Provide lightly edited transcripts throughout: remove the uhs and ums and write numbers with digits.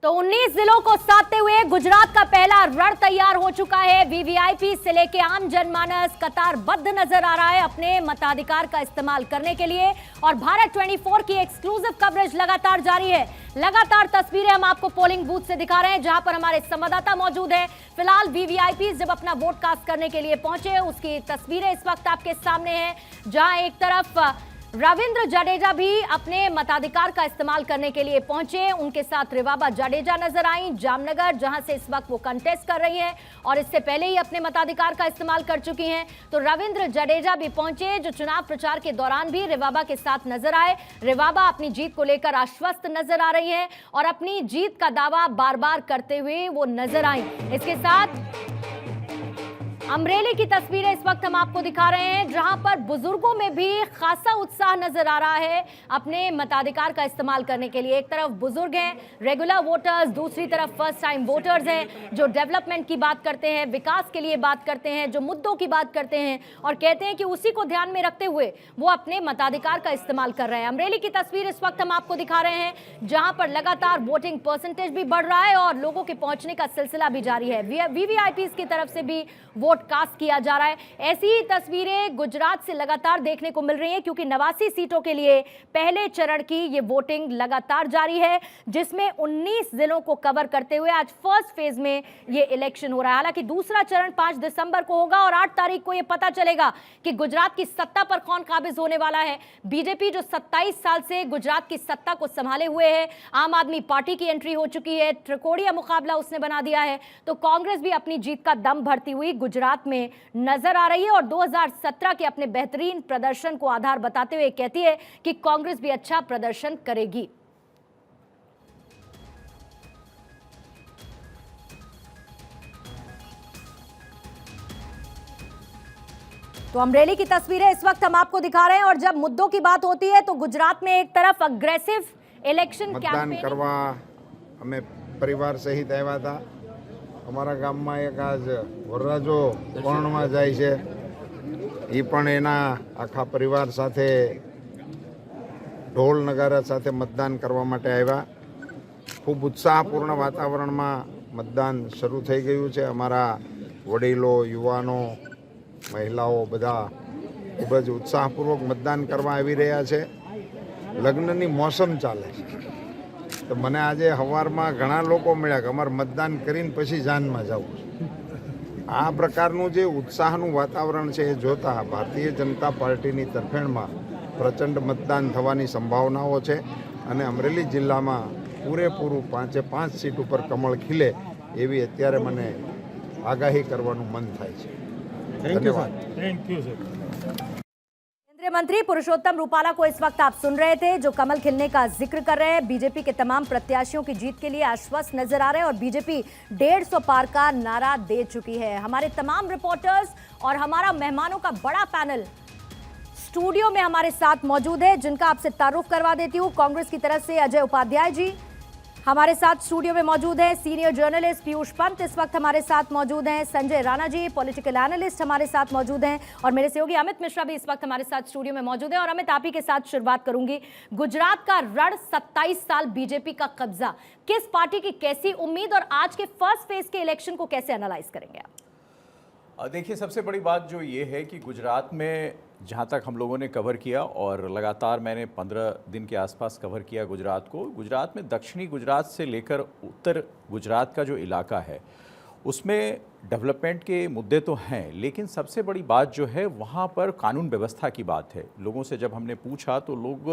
तो 19 जिलों को साधते हुए गुजरात का पहला रण तैयार हो चुका है। वीवीआईपी से लेके आम जनमानस कतारबद्ध नजर आ रहा है अपने मताधिकार का इस्तेमाल करने के लिए। और भारत 24 की एक्सक्लूसिव कवरेज लगातार जारी है। लगातार तस्वीरें हम आपको पोलिंग बूथ से दिखा रहे हैं, जहां पर हमारे संवाददाता मौजूद है। फिलहाल वीवीआईपी जब अपना वोट कास्ट करने के लिए पहुंचे, उसकी तस्वीरें इस वक्त आपके सामने हैं, जहां एक तरफ रविंद्र जडेजा भी अपने मताधिकार का इस्तेमाल करने के लिए पहुंचे। उनके साथ रिवाबा जडेजा नजर आई जामनगर, जहां से इस वक्त वो कंटेस्ट कर रही हैं और इससे पहले ही अपने मताधिकार का इस्तेमाल कर चुकी हैं। तो रविंद्र जडेजा भी पहुंचे, जो चुनाव प्रचार के दौरान भी रिवाबा के साथ नजर आए। रिवाबा अपनी जीत को लेकर आश्वस्त नजर आ रही हैं और अपनी जीत का दावा बार बार करते हुए वो नजर आई। इसके साथ अमरेली की तस्वीरें इस वक्त हम आपको दिखा रहे हैं, जहां पर बुजुर्गों में भी खासा उत्साह नजर आ रहा है अपने मताधिकार का इस्तेमाल करने के लिए। एक तरफ बुजुर्ग हैं, रेगुलर वोटर्स, दूसरी तरफ फर्स्ट टाइम वोटर्स हैं, जो डेवलपमेंट की बात करते हैं, विकास के लिए बात करते हैं, जो मुद्दों की बात करते हैं और कहते हैं कि उसी को ध्यान में रखते हुए वो अपने मताधिकार का इस्तेमाल कर रहे हैं। अमरेली की तस्वीर इस वक्त हम आपको दिखा रहे हैं, जहां पर लगातार वोटिंग परसेंटेज भी बढ़ रहा है और लोगों के पहुंचने का सिलसिला भी जारी है। वीवीआईपी की तरफ से भी वोट कास्ट किया जा रहा है। ऐसी ही तस्वीरें गुजरात से लगातार देखने को मिल रही हैं, क्योंकि 89 सीटों के लिए पहले चरण की ये वोटिंग लगातार जारी है, जिसमें 19 जिलों को कवर करते हुए आज फर्स्ट फेज में ये इलेक्शन हो रहा है। हालांकि दूसरा चरण 5 दिसंबर को होगा और 8 तारीख को ये पता चलेगा कि गुजरात की सत्ता पर कौन काबिज होने वाला है। बीजेपी जो 27 साल से गुजरात की सत्ता को संभाले हुए है, आम आदमी पार्टी की एंट्री हो चुकी है, त्रिकोणीय मुकाबला उसने बना दिया है, तो कांग्रेस भी अपनी जीत का दम भरती हुई गुजरात में नजर आ रही है और 2017 के अपने बेहतरीन प्रदर्शन को आधार बताते हुए कहती है कि कांग्रेस भी अच्छा प्रदर्शन करेगी। तो अमरेली की तस्वीरें इस वक्त हम आपको दिखा रहे हैं और जब मुद्दों की बात होती है तो गुजरात में एक तरफ अग्रेसिव इलेक्शन मतदान करवा અમે પરિવાર સહિત આવ્યા હતા। અમારા ગામમાં એક આજ વરરાજો કોણમાં જાય છે, એ પણ એના આખા પરિવાર સાથે ઢોલ નગારા સાથે મતદાન કરવા માટે આવ્યા। ખૂબ ઉત્સાહપૂર્ણ વાતાવરણમાં મતદાન શરૂ થઈ ગયું છે। અમારા વડીલો, યુવાનો, મહિલાઓ બધા ખૂબ જ ઉત્સાહપૂર્વક મતદાન કરવા આવી રહ્યા છે। લગ્નની મોસમ ચાલે છે, તો મને આજે સવારમાં ઘણા લોકો મળ્યા કે અમારે મતદાન કરીને પછી જાનમાં જવું છે। આ પ્રકારનું જે ઉત્સાહનું વાતાવરણ છે એ જોતા ભારતીય જનતા પાર્ટીની તરફેણમાં પ્રચંડ મતદાન થવાની સંભાવનાઓ છે અને અમરેલી જિલ્લામાં પૂરેપૂરું 5 સીટ ઉપર કમળ ખીલે એવી અત્યારે મને આગાહી કરવાનું મન થાય છે। ધન્યવાદ। Thank you sir. केंद्रीय मंत्री पुरुषोत्तम रूपाला को इस वक्त आप सुन रहे थे, जो कमल खिलने का जिक्र कर रहे हैं। बीजेपी के तमाम प्रत्याशियों की जीत के लिए आश्वस्त नजर आ रहे हैं और बीजेपी 150 पार का नारा दे चुकी है। हमारे तमाम रिपोर्टर्स और हमारा मेहमानों का बड़ा पैनल स्टूडियो में हमारे साथ मौजूद है, जिनका आपसे तारुफ करवा देती हूँ। कांग्रेस की तरफ से अजय उपाध्याय जी हमारे साथ स्टूडियो में मौजूद हैं। सीनियर जर्नलिस्ट पीयूष पंत इस वक्त हमारे साथ मौजूद हैं। संजय राणा जी पॉलिटिकल एनालिस्ट हमारे साथ मौजूद हैं और मेरे सहयोगी अमित मिश्रा भी इस वक्त हमारे साथ स्टूडियो में मौजूद हैं। और अमित, आप ही के साथ शुरुआत करूंगी। गुजरात का रण 27 साल बीजेपी का कब्जा, किस पार्टी की कैसी उम्मीद और आज के फर्स्ट फेज के इलेक्शन को कैसे एनालाइज करेंगे आप? देखिए, सबसे बड़ी बात जो ये है कि गुजरात में जहाँ तक हम लोगों ने कवर किया और लगातार मैंने 15 दिन के आसपास कवर किया गुजरात को। गुजरात में दक्षिणी गुजरात से लेकर उत्तर गुजरात का जो इलाका है उसमें डेवलपमेंट के मुद्दे तो हैं, लेकिन सबसे बड़ी बात जो है वहाँ पर कानून व्यवस्था की बात है। लोगों से जब हमने पूछा तो लोग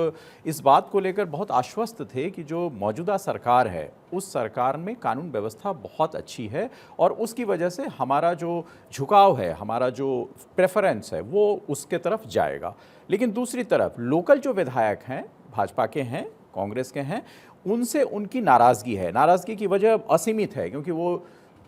इस बात को लेकर बहुत आश्वस्त थे कि जो मौजूदा सरकार है उस सरकार में कानून व्यवस्था बहुत अच्छी है और उसकी वजह से हमारा जो झुकाव है, हमारा जो प्रेफरेंस है वो उसके तरफ जाएगा। लेकिन दूसरी तरफ लोकल जो विधायक हैं, भाजपा के हैं, कांग्रेस के हैं, उनसे उनकी नाराज़गी है। नाराज़गी की वजह असीमित है, क्योंकि वो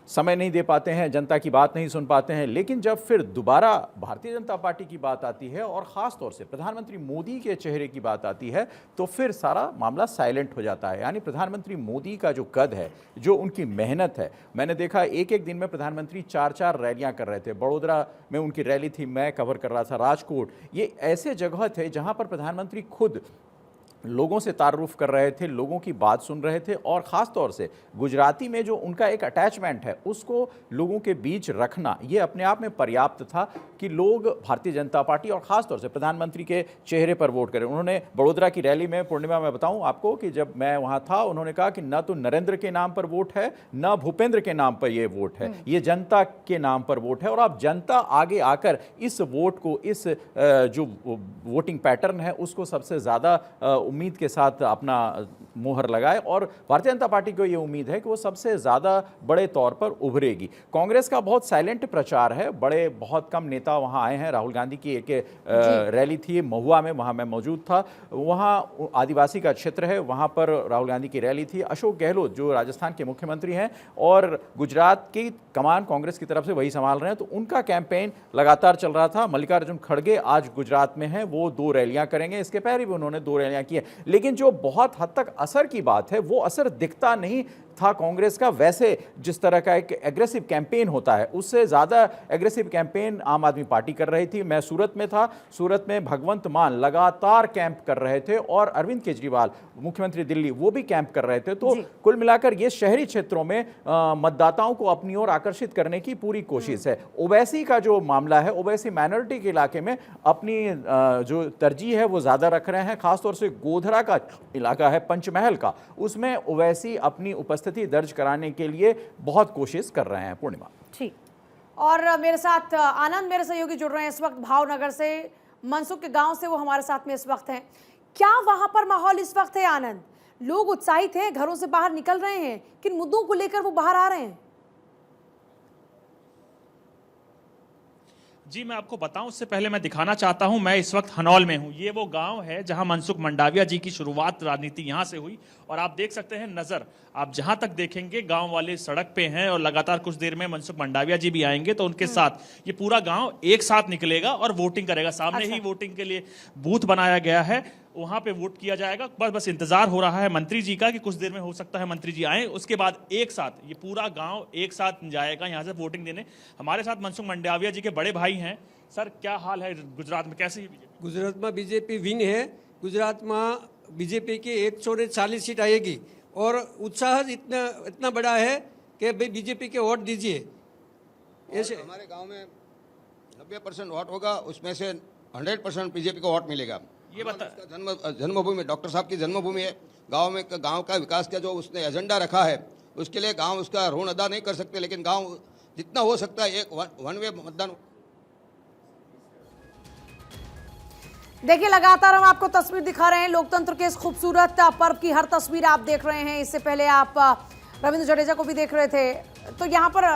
समय नहीं दे पाते हैं, जनता की बात नहीं सुन पाते हैं। लेकिन जब फिर दोबारा भारतीय जनता पार्टी की बात आती है और ख़ास तौर से प्रधानमंत्री मोदी के चेहरे की बात आती है तो फिर सारा मामला साइलेंट हो जाता है। यानी प्रधानमंत्री मोदी का जो कद है, जो उनकी मेहनत है, मैंने देखा एक एक दिन में प्रधानमंत्री 4-4 रैलियां कर रहे थे। बड़ोदरा में उनकी रैली थी, मैं कवर कर रहा था। राजकोट, ये ऐसे जगह थे जहाँ पर प्रधानमंत्री खुद लोगों से तारुफ कर रहे थे, लोगों की बात सुन रहे थे और ख़ास तौर से गुजराती में जो उनका एक अटैचमेंट है उसको लोगों के बीच रखना, ये अपने आप में पर्याप्त था कि लोग भारतीय जनता पार्टी और ख़ास तौर से प्रधानमंत्री के चेहरे पर वोट करें। उन्होंने बड़ोदरा की रैली में, पूर्णिमा में बताऊं आपको कि जब मैं वहाँ था, उन्होंने कहा कि न तो नरेंद्र के नाम पर वोट है, न भूपेंद्र के नाम पर ये वोट है, ये जनता के नाम पर वोट है और अब जनता आगे आकर इस वोट को, इस जो वोटिंग पैटर्न है उसको सबसे ज़्यादा उम्मीद के साथ अपना मोहर लगाए और भारतीय जनता पार्टी को ये उम्मीद है कि वो सबसे ज़्यादा बड़े तौर पर उभरेगी। कांग्रेस का बहुत साइलेंट प्रचार है, बहुत कम नेता वहाँ आए हैं। राहुल गांधी की एक रैली थी महुआ में, वहाँ मैं मौजूद था। वहाँ आदिवासी का क्षेत्र है, वहाँ पर राहुल गांधी की रैली थी। अशोक गहलोत जो राजस्थान के मुख्यमंत्री हैं और गुजरात की कमान कांग्रेस की तरफ से वही संभाल रहे हैं, तो उनका कैंपेन लगातार चल रहा था। मल्लिकार्जुन खड़गे आज गुजरात में हैं, वो 2 रैलियां करेंगे। इसके पहले भी उन्होंने 2 रैलियां की है, लेकिन जो बहुत हद तक असर की बात है वो असर दिखता नहीं था कांग्रेस का। वैसे जिस तरह का एक एग्रेसिव कैंपेन होता है उससे ज़्यादा एग्रेसिव कैंपेन आम आदमी पार्टी कर रही थी। मैं सूरत में था, सूरत में भगवंत मान लगातार कैंप कर रहे थे और अरविंद केजरीवाल मुख्यमंत्री दिल्ली वो भी कैंप कर रहे थे। तो कुल मिलाकर ये शहरी क्षेत्रों में मतदाताओं को अपनी ओर आकर्षित करने की पूरी कोशिश है। ओवैसी का जो मामला है, ओवैसी माइनॉरिटी के इलाके में अपनी जो तरजीह है वो ज़्यादा रख रहे हैं। खासतौर से गोधरा का इलाका है, पंचमहल का, उसमें ओवैसी अपनी उपस्थिति दर्ज कराने के लिए बहुत कोशिश कर रहे हैं। पूर्णिमा ठीक, और मेरे साथ आनंद मेरे सहयोगी जुड़ रहे हैं इस वक्त भावनगर से, मनसुख के गांव से, वो हमारे साथ में इस वक्त हैं। क्या वहां पर माहौल इस वक्त है आनंद? लोग उत्साहित हैं, घरों से बाहर निकल रहे हैं, किन मुद्दों को लेकर वो बाहर आ रहे हैं? जी, मैं आपको बताऊं उससे पहले मैं दिखाना चाहता हूं, मैं इस वक्त हनौल में हूं। ये वो गांव है जहां मनसुख मंडाविया जी की शुरुआत राजनीति यहां से हुई और आप देख सकते हैं नजर, आप जहां तक देखेंगे गांव वाले सड़क पे हैं और लगातार कुछ देर में मनसुख मंडाविया जी भी आएंगे तो उनके साथ ये पूरा गांव एक साथ निकलेगा और वोटिंग करेगा। सामने ही वोटिंग के लिए बूथ बनाया गया है, वहां पे वोट किया जाएगा। बस इंतजार हो रहा है मंत्री जी का कि कुछ देर में हो सकता है मंत्री जी आए, उसके बाद एक साथ ये पूरा गांव एक साथ जाएगा यहां से वोटिंग देने। हमारे साथ मनसुख मंडाविया जी के बड़े भाई हैं। सर, क्या हाल है गुजरात में, कैसे है बीजेपी? गुजरात में बीजेपी विन है। गुजरात में बीजेपी की 140 सीट आएगी और उत्साह इतना बड़ा है कि भाई बीजेपी के वोट दीजिए। ऐसे हमारे गांव में 90% वोट होगा, उसमें से 100% बीजेपी को वोट मिलेगा। ये बता, जन्मभूमि डॉक्टर साहब की जन्मभूमि है। गांव का विकास का जो उसने एजेंडा रखा है उसके लिए गांव उसका ऋण अदा नहीं कर सकते, लेकिन गांव जितना हो सकता है एक वन वे मतदान। देखिए, लगातार हम आपको तस्वीर दिखा रहे हैं लोकतंत्र के इस खूबसूरत पर्व की। हर तस्वीर आप देख रहे हैं। इससे पहले आप रविंद्र जडेजा को भी देख रहे थे, तो यहाँ पर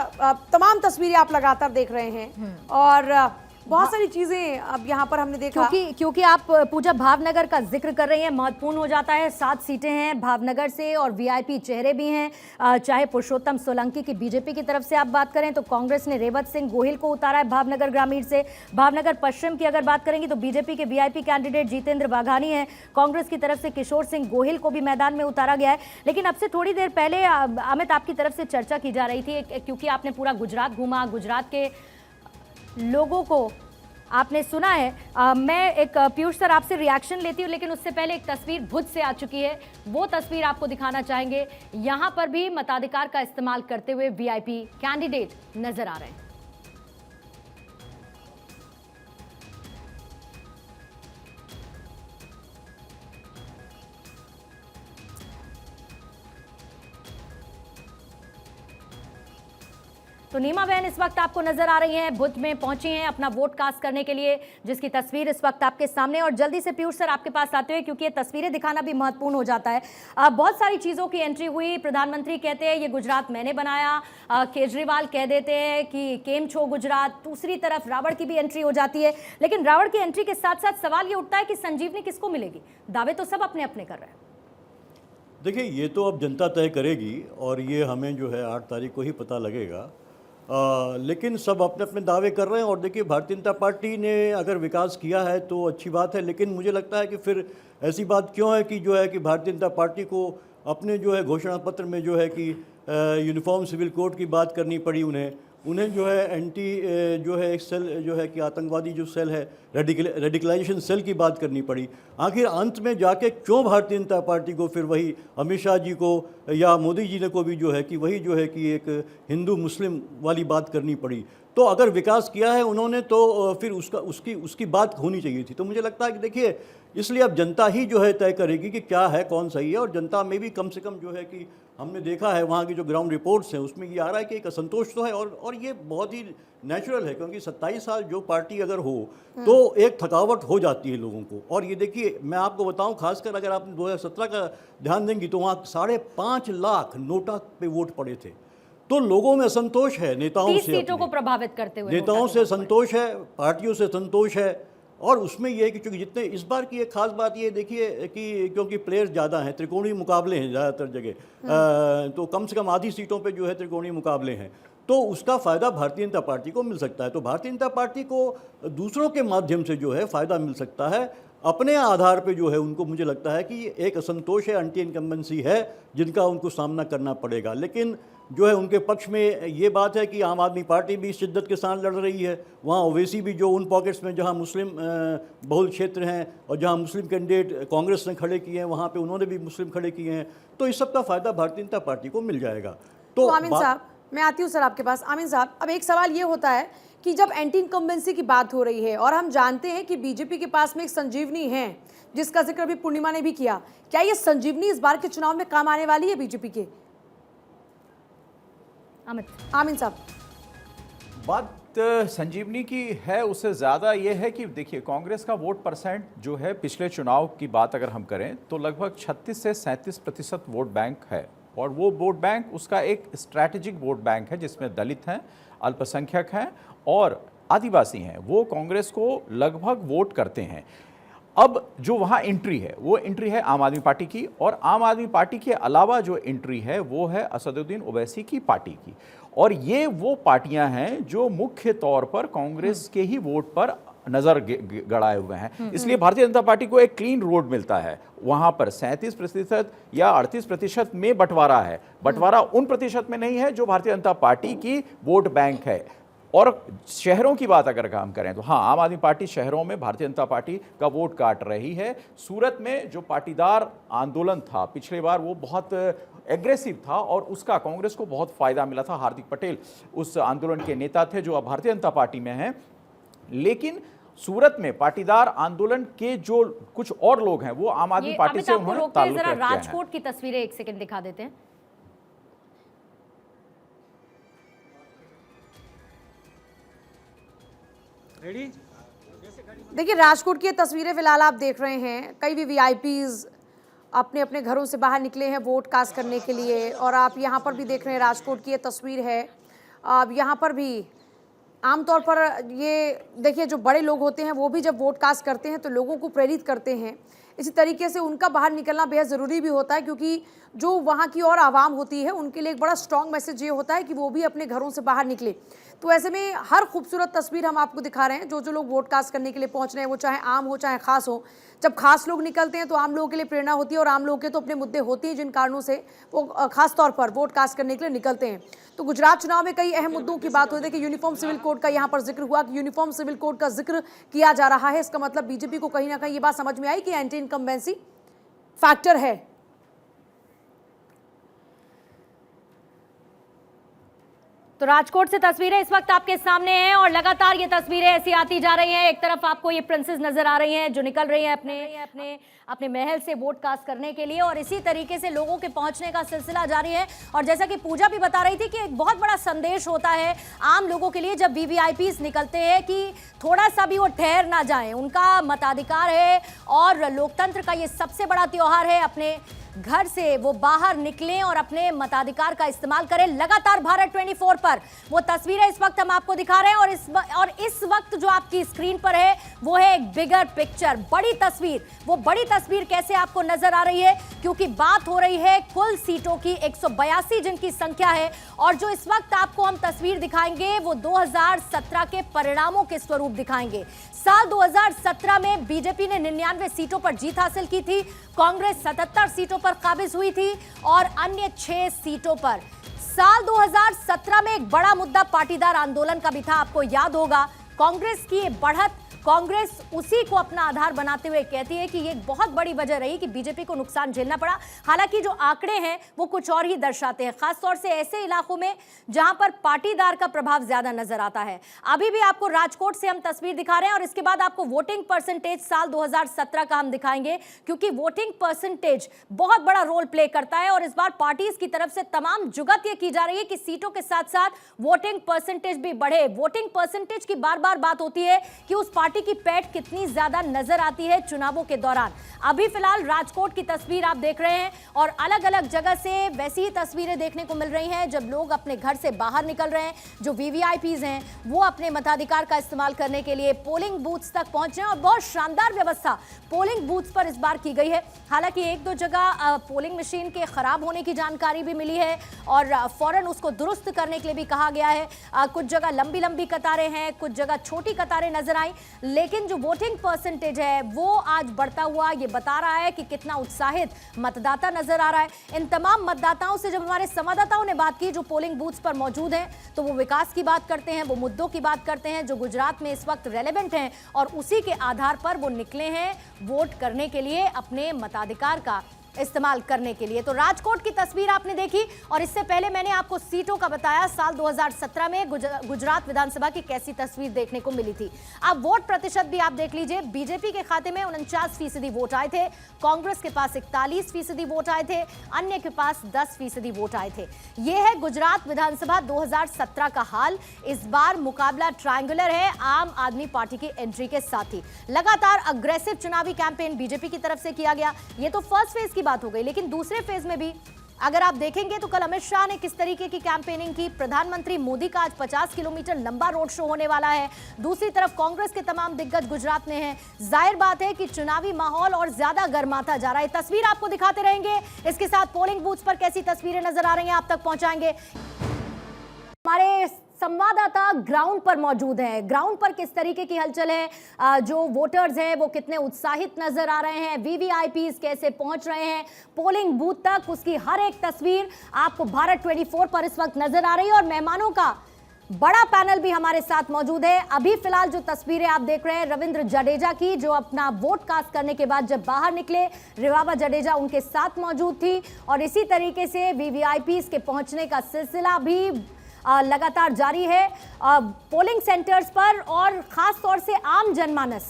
तमाम तस्वीरें आप लगातार देख रहे हैं और बहुत सारी चीजें अब यहाँ पर हमने देखा। क्योंकि आप पूजा भावनगर का जिक्र कर रही हैं, महत्वपूर्ण हो जाता है। 7 सीटें हैं भावनगर से और वीआईपी चेहरे भी हैं। चाहे पुरुषोत्तम सोलंकी की बीजेपी की तरफ से आप बात करें तो कांग्रेस ने रेवत सिंह गोहिल को उतारा है भावनगर ग्रामीण से। भावनगर पश्चिम की अगर बात करेंगे तो बीजेपी के वीआईपी कैंडिडेट जितेंद्र बाघानी हैं। कांग्रेस की तरफ से किशोर सिंह गोहिल को भी मैदान में उतारा गया है। लेकिन अब से थोड़ी देर पहले अमित, आपकी तरफ से चर्चा की जा रही थी, क्योंकि आपने पूरा गुजरात घूमा, गुजरात के लोगों को आपने सुना है। मैं एक पीयूष सर आपसे रिएक्शन लेती हूँ, लेकिन उससे पहले एक तस्वीर भुज से आ चुकी है, वो तस्वीर आपको दिखाना चाहेंगे। यहाँ पर भी मताधिकार का इस्तेमाल करते हुए वीआईपी कैंडिडेट नजर आ रहे हैं। तो नीमा बहन इस वक्त आपको नजर आ रही हैं, बुथ में पहुंची हैं अपना वोट कास्ट करने के लिए, जिसकी तस्वीर इस वक्त आपके सामने। और जल्दी से पीयूष सर आपके पास आते हुए, क्योंकि ये तस्वीरें दिखाना भी महत्वपूर्ण हो जाता है। बहुत सारी चीज़ों की एंट्री हुई। प्रधानमंत्री कहते हैं ये गुजरात मैंने बनाया, केजरीवाल कह देते हैं कि केम छो गुजरात। दूसरी तरफ रावण की भी एंट्री हो जाती है, लेकिन रावण की एंट्री के साथ साथ सवाल ये उठता है कि संजीवनी किसको मिलेगी? दावे तो सब अपने अपने कर रहे हैं। देखिए, ये तो अब जनता तय करेगी और ये हमें जो है 8 तारीख को ही पता लगेगा। लेकिन सब अपने अपने दावे कर रहे हैं। और देखिए, भारतीय जनता पार्टी ने अगर विकास किया है तो अच्छी बात है, लेकिन मुझे लगता है कि फिर ऐसी बात क्यों है कि जो है कि भारतीय जनता पार्टी को अपने जो है घोषणा पत्र में जो है कि यूनिफॉर्म सिविल कोड की बात करनी पड़ी उन्हें, उन्हें जो है जो है एक सेल जो है कि आतंकवादी जो सेल है, रेडिकलाइजेशन सेल की बात करनी पड़ी। आखिर अंत में जाके क्यों भारतीय जनता पार्टी को फिर वही अमित शाह जी को या मोदी जी ने को भी जो है कि वही जो है कि एक हिंदू मुस्लिम वाली बात करनी पड़ी? तो अगर विकास किया है उन्होंने तो फिर उसकी बात होनी चाहिए थी। तो मुझे लगता है कि देखिए, इसलिए अब जनता ही जो है तय करेगी कि क्या है, कौन सही है। और जनता में भी कम से कम जो है कि हमने देखा है वहाँ की जो ग्राउंड रिपोर्ट्स हैं उसमें ये आ रहा है कि एक असंतोष तो है, और ये बहुत ही नेचुरल है, क्योंकि 27 साल जो पार्टी अगर हो तो एक थकावट हो जाती है लोगों को। और ये देखिए, मैं आपको बताऊं, खासकर अगर आपने 2017 का ध्यान देंगी तो वहाँ 5.5 लाख नोटा पे वोट पड़े थे। तो लोगों में असंतोष है नेताओं 30 से, सीटों को प्रभावित करते हुए नेताओं से संतोष है, पार्टियों से संतोष है। और उसमें यह है कि चूंकि जितने इस बार की एक खास बात ये देखिए कि क्योंकि प्लेयर्स ज़्यादा हैं, त्रिकोणीय मुकाबले हैं ज़्यादातर जगह, तो कम से कम आधी सीटों पे जो है त्रिकोणीय मुकाबले हैं, तो उसका फ़ायदा भारतीय जनता पार्टी को मिल सकता है। तो भारतीय जनता पार्टी को दूसरों के माध्यम से जो है फ़ायदा मिल सकता है। अपने आधार पे जो है उनको, मुझे लगता है कि एक असंतोष है, एंटी इनकम्बेंसी है, जिनका उनको सामना करना पड़ेगा। लेकिन जो है उनके पक्ष में ये बात है कि आम आदमी पार्टी भी शिद्दत के साथ लड़ रही है। वहाँ ओवैसी भी जो उन पॉकेट्स में जहाँ मुस्लिम बहुल क्षेत्र हैं और जहाँ मुस्लिम कैंडिडेट कांग्रेस ने खड़े किए हैं, वहाँ पे उन्होंने भी मुस्लिम खड़े किए हैं। तो इस सब का फ़ायदा भारतीय जनता पार्टी को मिल जाएगा। तो आमिन साहब, मैं आती हूँ सर आपके पास। आमिन साहब, अब एक सवाल ये होता है कि जब एंटी इनकम्बेंसी की बात हो रही है और हम जानते हैं कि बीजेपी के पास में एक संजीवनी है जिसका जिक्र अभी पूर्णिमा ने भी किया, क्या ये संजीवनी इस बार के चुनाव में काम आने वाली है बीजेपी के? आमिन साहब, बात संजीवनी की है, उससे ज़्यादा ये है कि देखिए, कांग्रेस का वोट परसेंट जो है पिछले चुनाव की बात अगर हम करें तो लगभग 36 से 37% वोट बैंक है। और वो वोट बैंक उसका एक स्ट्रैटेजिक वोट बैंक है जिसमें दलित हैं, अल्पसंख्यक हैं और आदिवासी हैं। वो कांग्रेस को लगभग वोट करते हैं। अब जो वहाँ एंट्री है वो एंट्री है आम आदमी पार्टी की, और आम आदमी पार्टी के अलावा जो एंट्री है वो है असदुद्दीन ओवैसी की पार्टी की। और ये वो पार्टियां हैं जो मुख्य तौर पर कांग्रेस के ही वोट पर नजर गड़ाए हुए हैं। इसलिए भारतीय जनता पार्टी को एक क्लीन रोड मिलता है। वहां पर 37% या 38% में बंटवारा है। बंटवारा उन प्रतिशत में नहीं है जो भारतीय जनता पार्टी की वोट बैंक है। और शहरों की बात अगर हम करें तो हाँ, आम आदमी पार्टी शहरों में भारतीय जनता पार्टी का वोट काट रही है। सूरत में जो पाटीदार आंदोलन था पिछले बार, वो बहुत एग्रेसिव था और उसका कांग्रेस को बहुत फायदा मिला था। हार्दिक पटेल उस आंदोलन के नेता थे जो अब भारतीय जनता पार्टी में हैं। लेकिन सूरत में पाटीदार आंदोलन के जो कुछ और लोग हैं वो आम आदमी पार्टी से उन्होंने ताल्लुक रखते हैं। राजकोट की तस्वीरें एक सेकंड दिखा देते हैं। देखिए, राजकोट की ये तस्वीरें फिलहाल आप देख रहे हैं। कई भी वीआईपीज अपने अपने घरों से बाहर निकले हैं वोट कास्ट करने के लिए। और आप यहाँ पर भी देख रहे हैं, राजकोट की ये तस्वीर है। अब यहाँ पर भी आमतौर पर ये देखिए, जो बड़े लोग होते हैं वो भी जब वोट कास्ट करते हैं तो लोगों को प्रेरित करते हैं। इसी तरीके से उनका बाहर निकलना बेहद ज़रूरी भी होता है, क्योंकि जो वहाँ की और आवाम होती है उनके लिए एक बड़ा स्ट्रॉन्ग मैसेज ये होता है कि वो भी अपने घरों से बाहर निकले। तो ऐसे में हर खूबसूरत तस्वीर हम आपको दिखा रहे हैं। जो जो लोग वोट कास्ट करने के लिए पहुँच रहे हैं, वो चाहे आम हो चाहे खास हो। जब खास लोग निकलते हैं तो आम लोगों के लिए प्रेरणा होती है, और आम लोगों के तो अपने मुद्दे होते हैं जिन कारणों से वो खास तौर पर वोट कास्ट करने के लिए निकलते हैं। तो गुजरात चुनाव में कई अहम मुद्दों की बात हुई। देखिए, यूनिफॉर्म सिविल कोड का यहाँ पर जिक्र हुआ कि यूनिफॉर्म सिविल कोड का जिक्र किया जा रहा है। इसका मतलब बीजेपी को कहीं ना कहीं ये बात समझ में आई कि एंटी इनकम्बेंसी फैक्टर है। तो राजकोट से तस्वीरें इस वक्त आपके सामने हैं और लगातार ये तस्वीरें ऐसी आती जा रही हैं। एक तरफ आपको ये प्रिंसेस नजर आ रही हैं जो निकल रही हैं अपने महल से वोट कास्ट करने के लिए, और इसी तरीके से लोगों के पहुंचने का सिलसिला जारी है। और जैसा कि पूजा भी बता रही थी कि एक बहुत बड़ा संदेश होता है आम लोगों के लिए जब वीवीआईपीज निकलते हैं कि थोड़ा सा भी वो ठहर ना जाएं। उनका मताधिकार है और लोकतंत्र का ये सबसे बड़ा त्योहार है। अपने घर से वो बाहर निकलें और अपने मताधिकार का इस्तेमाल करें। लगातार भारत 24 पर वो तस्वीरें इस वक्त हम आपको दिखा रहे हैं, और इस वक्त जो आपकी स्क्रीन पर है वो है एक बिगर पिक्चर, बड़ी तस्वीर। वो बड़ी तस्वीर कैसे आपको नजर आ रही है, क्योंकि बात हो रही है कुल सीटों की 182 जिनकी संख्या है। और जो इस वक्त आपको हम तस्वीर दिखाएंगे वो 2017 के परिणामों के स्वरूप दिखाएंगे। साल 2017 में बीजेपी ने 99 सीटों पर जीत हासिल की थी, कांग्रेस 77 सीटों पर काबिज हुई थी और अन्य 6 सीटों पर साल 2017 में एक बड़ा मुद्दा पाटीदार आंदोलन का भी था। आपको याद होगा, कांग्रेस की ये बढ़त, कांग्रेस उसी को अपना आधार बनाते हुए कहती है कि ये एक बहुत बड़ी वजह रही कि बीजेपी को नुकसान झेलना पड़ा। हालांकि जो आंकड़े हैं वो कुछ और ही दर्शाते हैं, खासतौर से ऐसे इलाकों में जहां पर पाटीदार का प्रभाव ज्यादा नजर आता है। अभी भी आपको राजकोट से हम तस्वीर दिखा रहे हैं और इसके बाद आपको वोटिंग परसेंटेज साल 2017 का हम दिखाएंगे, क्योंकि वोटिंग परसेंटेज बहुत बड़ा रोल प्ले करता है। और इस बार पार्टीज की तरफ से तमाम जुगत ये की जा रही है कि सीटों के साथ साथ वोटिंग परसेंटेज भी बढ़े। वोटिंग परसेंटेज की बार बार बात होती है कि उस पार्टी की पैठ कितनी ज्यादा नजर आती है चुनावों के दौरान। अभी फिलहाल राजकोट की तस्वीर आप देख रहे हैं और अलग अलग जगह से वैसी ही तस्वीरें देखने को मिल रही हैं जब लोग अपने घर से बाहर निकल रहे हैं। जो वीवीआईपीज हैं वो अपने मताधिकार का इस्तेमाल करने के लिए पोलिंग बूथ्स तक पहुंचे हैं और बहुत शानदार व्यवस्था पोलिंग बूथ्स पर इस बार की गई है। हालांकि एक दो जगह पोलिंग मशीन के खराब होने की जानकारी भी मिली है और फौरन उसको दुरुस्त करने के लिए भी कहा गया है। कुछ जगह लंबी लंबी कतारें हैं, कुछ जगह छोटी कतारें नजर आई, लेकिन जो वोटिंग परसेंटेज है वो आज बढ़ता हुआ ये बता रहा है कि कितना उत्साहित मतदाता नजर आ रहा है। इन तमाम मतदाताओं से जब हमारे संवाददाताओं ने बात की जो पोलिंग बूथ्स पर मौजूद हैं, तो वो विकास की बात करते हैं, वो मुद्दों की बात करते हैं जो गुजरात में इस वक्त रेलेवेंट हैं और उसी के आधार पर वो निकले हैं वोट करने के लिए, अपने मताधिकार का इस्तेमाल करने के लिए। तो राजकोट की तस्वीर आपने देखी और इससे पहले मैंने आपको सीटों का बताया। साल 2017 में गुजरात विधानसभा की कैसी तस्वीर देखने को मिली थी। अब वोट प्रतिशत भी आप देख लीजिए। बीजेपी के खाते में 49% वोट आए थे, कांग्रेस के पास 41% वोट आए थे, अन्य के पास 10% वोट आए थे। यह है गुजरात विधानसभा 2017 का हाल। इस बार मुकाबला ट्रायंगुलर है आम आदमी पार्टी की एंट्री के साथ ही। लगातार अग्रेसिव चुनावी कैंपेन बीजेपी की तरफ से किया गया। ये तो फर्स्ट फेज बात हो गई, लेकिन दूसरे फेज में भी अगर आप देखेंगे तो कल अमित शाह ने किस तरीके की कैंपेनिंग की। प्रधानमंत्री मोदी का आज 50 किलोमीटर लंबा रोड शो होने वाला है। दूसरी तरफ कांग्रेस के तमाम दिग्गज गुजरात में हैं। जाहिर बात है कि चुनावी माहौल और ज्यादा गर्माता जा रहा है। तस्वीर आपको दिखाते रहेंगे, इसके साथ पोलिंग बूथ्स पर कैसी तस्वीरें नजर आ रही हैं आप तक पहुंचाएंगे। हमारे संवाददाता ग्राउंड पर मौजूद हैं। ग्राउंड पर किस तरीके की हलचल है, जो वोटर्स हैं वो कितने उत्साहित नजर आ रहे हैं, वीवीआईपीज कैसे पहुंच रहे हैं पोलिंग बूथ तक, उसकी हर एक तस्वीर आपको भारत 24 पर इस वक्त नजर आ रही है। और मेहमानों का बड़ा पैनल भी हमारे साथ मौजूद है। अभी फिलहाल जो तस्वीरें आप देख रहे हैं रविंद्र जडेजा की, जो अपना वोट कास्ट करने के बाद जब बाहर निकले, रिवाबा जडेजा उनके साथ मौजूद थी। और इसी तरीके से वीवीआईपीज के पहुंचने का सिलसिला भी लगातार जारी है पोलिंग सेंटर्स पर, और खास तौर से आम जनमानस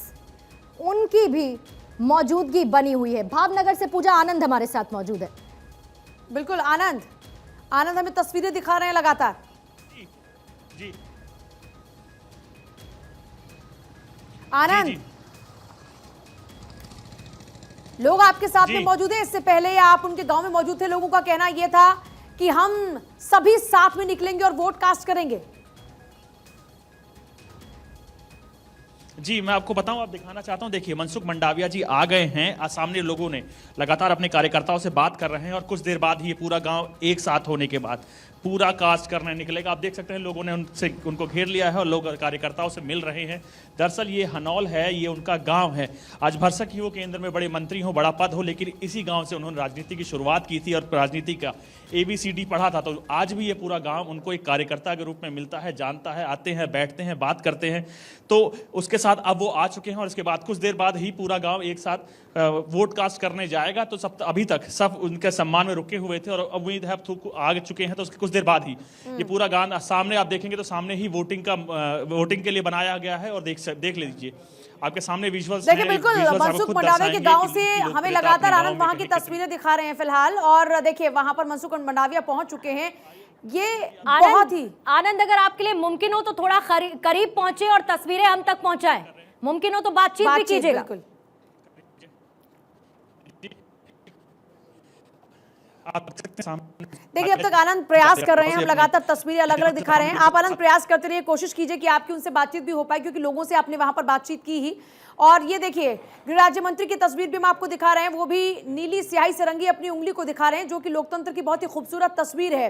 उनकी भी मौजूदगी बनी हुई है। भावनगर से पूजा आनंद हमारे साथ मौजूद है। बिल्कुल आनंद हमें तस्वीरें दिखा रहे हैं लगातार। जी आनंद जी, लोग आपके साथ जी। में मौजूद हैं। इससे पहले आप उनके गांव में मौजूद थे, लोगों का कहना यह था कि हम सभी साथ में निकलेंगे और वोट कास्ट करेंगे। जी मैं आपको बताऊं, आप दिखाना चाहता हूं, देखिए मनसुख मंडाविया जी आ गए हैं। सामने लोगों ने लगातार अपने कार्यकर्ताओं से बात कर रहे हैं और कुछ देर बाद ही ये पूरा गांव एक साथ होने के बाद पूरा कास्ट करने निकलेगा। आप देख सकते हैं लोगों ने उनको घेर लिया है और लोग कार्यकर्ताओं से मिल रहे हैं। दरअसल ये हनौल है, ये उनका गांव है। आज भरसक ही वो केंद्र में बड़े मंत्री हो, बड़ा पद हो, लेकिन इसी गांव से उन्होंने राजनीति की शुरुआत की थी और राजनीति का ABCD पढ़ा था। तो आज भी ये पूरा गांव उनको एक कार्यकर्ता के रूप में मिलता है, जानता है, आते हैं, बैठते हैं, बात करते हैं। तो उसके साथ अब वो आ चुके हैं और इसके बाद कुछ देर बाद ही पूरा गांव एक साथ वोट कास्ट करने जाएगा। तो सब अभी तक सब उनके सम्मान में रुके हुए थे और उम्मीद है अब आ चुके हैं। तो उसके कुछ देर बाद ही ये पूरा गांव सामने आप देखेंगे तो सामने ही वोटिंग के लिए बनाया गया है। और देख लीजिए आपके सामने विजुअल्स देखिए, बिल्कुल मनसुख मंडाविया के गांव से हमें लगातार आनंद वहां की तस्वीरें दिखा रहे हैं फिलहाल। और देखिए वहां पर मनसुख मंडाविया पहुंच चुके हैं। ये बहुत ही आनंद, अगर आपके लिए मुमकिन हो तो थोड़ा करीब पहुंचे और तस्वीरें हम तक पहुंचाएं। मुमकिन हो तो बातचीत भी कीजिएगा। देखिए अब तक आनंद प्रयास कर रहे हैं, हम लगातार तस्वीरें अलग अलग दिखा रहे हैं। आप आनंद प्रयास करते रहिए, कोशिश कीजिए कि आपकी उनसे बातचीत भी हो पाए, क्योंकि लोगों से आपने वहां पर बातचीत की ही। और ये देखिए गृह राज्य मंत्री की तस्वीर भी हम आपको दिखा रहे हैं, वो भी नीली स्याही से रंगी अपनी उंगली को दिखा रहे हैं, जो कि लोकतंत्र की बहुत ही खूबसूरत तस्वीर है।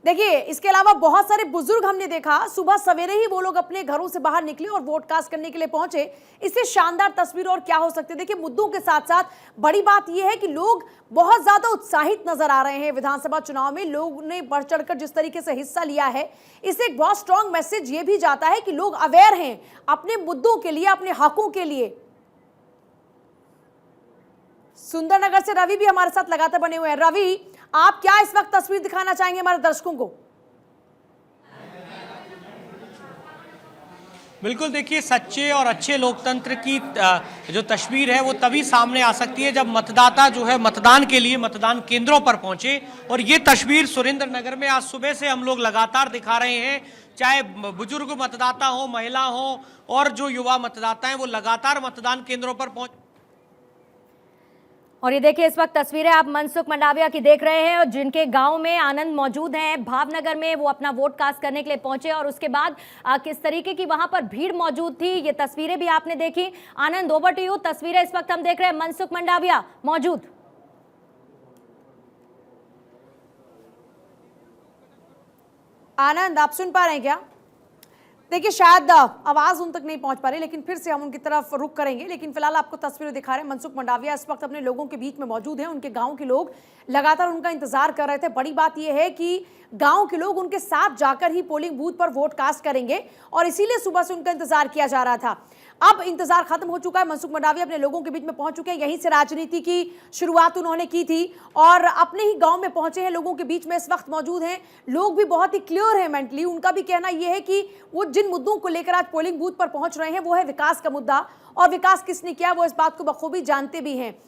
देखिए, इसके अलावा बहुत सारे बुजुर्ग हमने देखा, सुबह सवेरे ही वो लोग अपने घरों से बाहर निकले और वोट कास्ट करने के लिए पहुंचे। इससे शानदार तस्वीर और क्या हो सकती है। देखिए, मुद्दों के साथ साथ बड़ी बात यह है कि लोग बहुत ज्यादा उत्साहित नजर आ रहे हैं। विधानसभा चुनाव में लोगों ने बढ़ चढ़कर जिस तरीके से हिस्सा लिया है, इससे एक बहुत स्ट्रांग मैसेज ये भी जाता है कि लोग अवेयर हैं अपने मुद्दों के लिए, अपने हकों के लिए। सुंदरनगर से रवि भी हमारे साथ लगातार बने हुए हैं। रवि, आप क्या इस वक्त तस्वीर दिखाना चाहेंगे हमारे दर्शकों को? बिल्कुल, देखिए, सच्चे और अच्छे लोकतंत्र की जो तस्वीर है वो तभी सामने आ सकती है जब मतदाता जो है मतदान के लिए मतदान केंद्रों पर पहुंचे। और ये तस्वीर सुरेंद्रनगर में आज सुबह से हम लोग लगातार दिखा रहे हैं, चाहे बुजुर्ग मतदाता हो, महिला हो और जो युवा मतदाता हैं वो लगातार मतदान केंद्रों पर पहुंच। और ये देखिए, इस वक्त तस्वीरें आप मनसुख मंडाविया की देख रहे हैं और जिनके गांव में आनंद मौजूद हैं। भावनगर में वो अपना वोट कास्ट करने के लिए पहुंचे और उसके बाद किस तरीके की वहां पर भीड़ मौजूद थी, ये तस्वीरें भी आपने देखी। आनंद, ओवर टू यू। तस्वीरें इस वक्त हम देख रहे हैं, मनसुख मंडाविया मौजूद। आनंद, आप सुन पा रहे हैं क्या? देखिए, शायद आवाज उन तक नहीं पहुंच पा रही, लेकिन फिर से हम उनकी तरफ रुख करेंगे। लेकिन फिलहाल आपको तस्वीरें दिखा रहे हैं। मनसुख मंडाविया इस वक्त अपने लोगों के बीच में मौजूद हैं। उनके गांव के लोग लगातार उनका इंतजार कर रहे थे। बड़ी बात यह है कि गांव के लोग उनके साथ जाकर ही पोलिंग बूथ पर वोट कास्ट करेंगे और इसीलिए सुबह से उनका इंतजार किया जा रहा था। अब इंतजार खत्म हो चुका है। मनसुख मंडाविया अपने लोगों के बीच में पहुंच चुके हैं। यहीं से राजनीति की शुरुआत उन्होंने की थी और अपने ही गांव में पहुंचे हैं, लोगों के बीच में इस वक्त मौजूद हैं। लोग भी बहुत ही क्लियर हैं मेंटली। उनका भी कहना यह है कि वो जिन मुद्दों को लेकर आज पोलिंग बूथ पर पहुंच रहे हैं वो है विकास का मुद्दा, और विकास किसने किया वो इस बात को बखूबी जानते भी हैं।